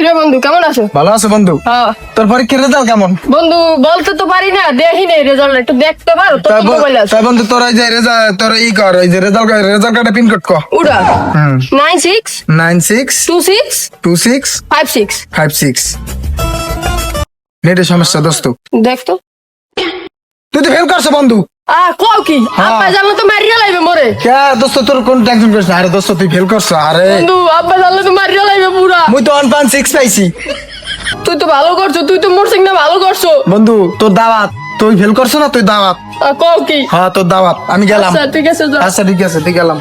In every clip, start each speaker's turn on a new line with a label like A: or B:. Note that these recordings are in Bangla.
A: কিরে বন্ধু কেমন আছো?
B: ভালো আছে বন্ধু।
A: হ্যাঁ
B: তোর পরীক্ষার রেজাল্ট কেমন?
A: বন্ধু বলতে তো পারি না, দেখি নাই রেজাল্ট, একটু দেখতে পারো তো? মোবাইল আছে
B: তাই বন্ধু তোর এই যে রেজাল্ট তোর ই কর, এই যে রেজাল্ট কার্ডে পিন কোড কর।
A: উড়া 96
B: 96
A: 26
B: 26
A: 56
B: 56। নেটের সমস্যা দোস্ত।
A: দেখ তো।
B: তুই তো ফেল করছ বন্ধু।
A: কও কি আব্বা জানলে তো মারিয়া লাইবে মোরে।
B: কে দোস্ত তোর কোন টেনশন করিস না। আরে দোস্ত তুই ফেল করছ। আরে
A: বন্ধু আব্বা জানলে তো মারিয়া লাইবে পুরা।
B: মুই তো 1.6 পাইছি।
A: তুই তো ভালো করছো, তুই তো মোর সিংনা ভালো করছো
B: বন্ধু তোর দাওয়াত। তুই ফেল করছ না, তুই দাওয়াত।
A: কও কি?
B: হ্যাঁ তোর দাওয়াত, আমি গেলাম।
A: আচ্ছা ঠিক আছে যাও।
B: আচ্ছা ঠিক আছে, তুই গেলাম।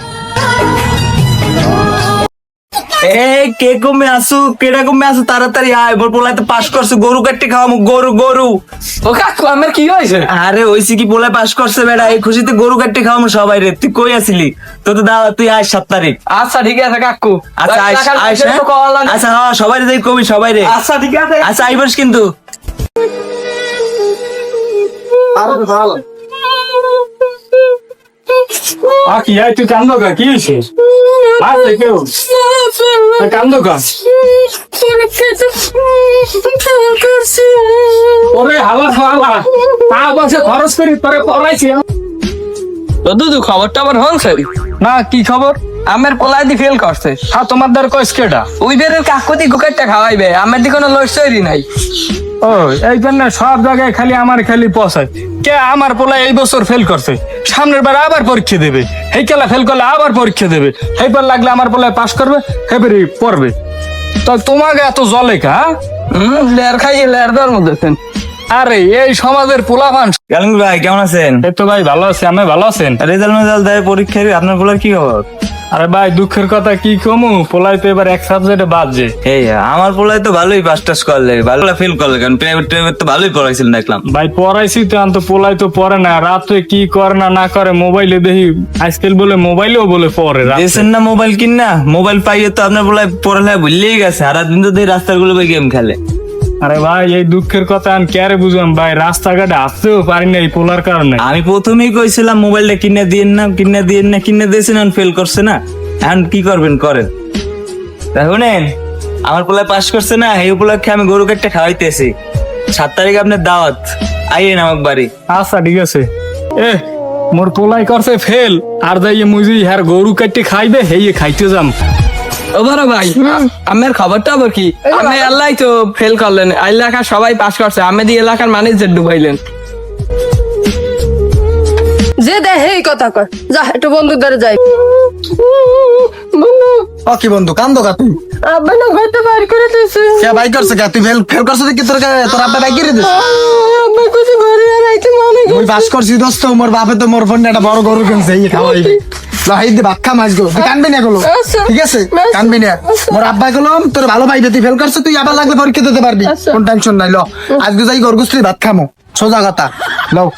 C: কে কমে আসু কেডা কমে আসু তাড়াতাড়ি আয়, মোর পোলায় তো পাস করছে, গরু কাটতে খাওয়ামু, গরু।
D: ও কাকু আমার কি হয়েছে?
C: আরে ওইসি কি পোলায় পাস করছে বেড়া, এই খুশিতে গরু কাটতে খাওয়ামু সবাই রে। তুই কই আসিলি? তো দাওয়া, তুই আয় 7 তারিখ।
D: আচ্ছা ঠিক আছে কাকু।
C: আচ্ছা আইস আচ্ছা হ্যাঁ সবাই রে কবি সবাই রে।
D: আচ্ছা ঠিক আছে।
C: আচ্ছা আইবস কিন্তু।
D: ভালো কি আই তুই কান্দো কা কি হয়েছে? আরে কেউ কান্দো কা? ওরে হালা হালা তা বসে খরচ করি তোরে পড়াইছি।
E: দুদু খবরটা আবার হনছে
D: না কি খবর?
E: আমের পোলাই দি ফেল করছে।
D: হ্যাঁ তোমার দ্বার কইস কেডা?
E: ওই বেরের কাকুতি গুকারটা খাওয়াইবে, আমার দি কোনো লস্যই নাই।
D: ও এই জন্য সব জায়গায় খালি আমার খালি পছায়। কে আমার পোলা এই বছর ফেল করছে, সামনের বার আবার পরীক্ষা দেবে। এই কেলা ফেল করলে আবার পরীক্ষা দেবে, এইবার লাগলে আমার পোলায় পাস করবে, এবারই পড়বে। তো তোমাকে এত জলে কা?
E: লেয়ার খাইয়ে লেয়ার দেওয়ার মধ্যে আছেন।
D: আরে এই সমাজের পোলাপান।
C: গালুন ভাই কেমন আছেন?
D: এই তো ভাই ভালো আছি, আমি ভালো আছেন?
C: রেজাল্ট দেয় পরীক্ষার, আপনার পোলার কি খবর?
D: আরে ভাই দুঃখের কথা কি কমু, পোলাই তো এবার এক সাবজেক্টে বাদ যে।
C: এই আমার পোলায় তো ভালোই পাস টাস করলে, ভালো ফেল করলে, কারণ প্রাইভেট তো ভালোই পড়াইছিলেন দেখলাম।
D: ভাই পড়াইছি তো, আন্ত পোলাই তো পড়ে না, রাত্রে কি করে না করে মোবাইলে দেখি, আজকাল বলে মোবাইলেও বলে পড়ে।
C: দিয়েছেন না মোবাইল কিনা, মোবাইল পাইয়ে তো আপনার পোলায় পড়ালেখা ভুললেই গেছে, সারাদিন তো দেখি রাস্তার গুলো গেম খেলে।
D: আরে ভাই এই দুঃখের কথা আমি কে বুঝলাম ভাই, রাস্তাঘাটে আসতেও পারি না এই পোলার কারণে।
C: আমি প্রথমেই কইছিলাম মোবাইলটা কিনে দিয়েছেন, ফেল করছে না, এখন কি করবেন করেন। শুনেন আমার পোলায় পাস করছে না, এই উপলক্ষে আমি গরু কাটতে খাওয়াইতেছি। 7 তারিখ আপনার দাওয়াত, আইয়েন আমার বাড়ি।
D: আচ্ছা ঠিক আছে। মোর পোলাই করছে ফেল, আর যাইয়ে মুজি হ্যার গরু কাটতে খাইবে, হেয়ে খাইতে যাম।
E: ও বড় ভাই আমের খবরটা আবার কি? আমি আল্লাহ তো ফেল করলেন, এলাকার সবাই পাস করছে, আমি দি এলাকার ম্যানেজার ডুবাইলেন।
A: যে দেখে এই কথা কর, যা একটু বন্ধুর দ্বারা যাই। বন্ধু
B: ও কি বন্ধু কান্দো কা তুই?
A: আব্বা না ঘরতে বাইর করে দিয়েছে।
B: কে বাই করছে কে? তুই ফেল করছ দেখি তোর আব্বা বাই করে দিস।
A: আব্বা কিছু ঘরে আর আইতে মানে
B: মুই পাস করছি দোস্ত, মোর বাপে তো মোর ফোন একটা বড় গরু কিনছে, এই খাওয়াইবে। লহাই দে বাক্কা মাছ গো, তুই কানবি না গলো,
A: আচ্ছা।
B: ঠিক আছে কানবি না। মোর আব্বা গেলাম তোর ভালো পাইবে, তুই ফেল করছ, তুই আবার লাগলে পরীক্ষা দিতে পারবি,
A: আচ্ছা।
B: কোন টেনশন নাই। ল আজকে যাই গরগুস্ত্রি ভাত খামো, সোজা কথা। লও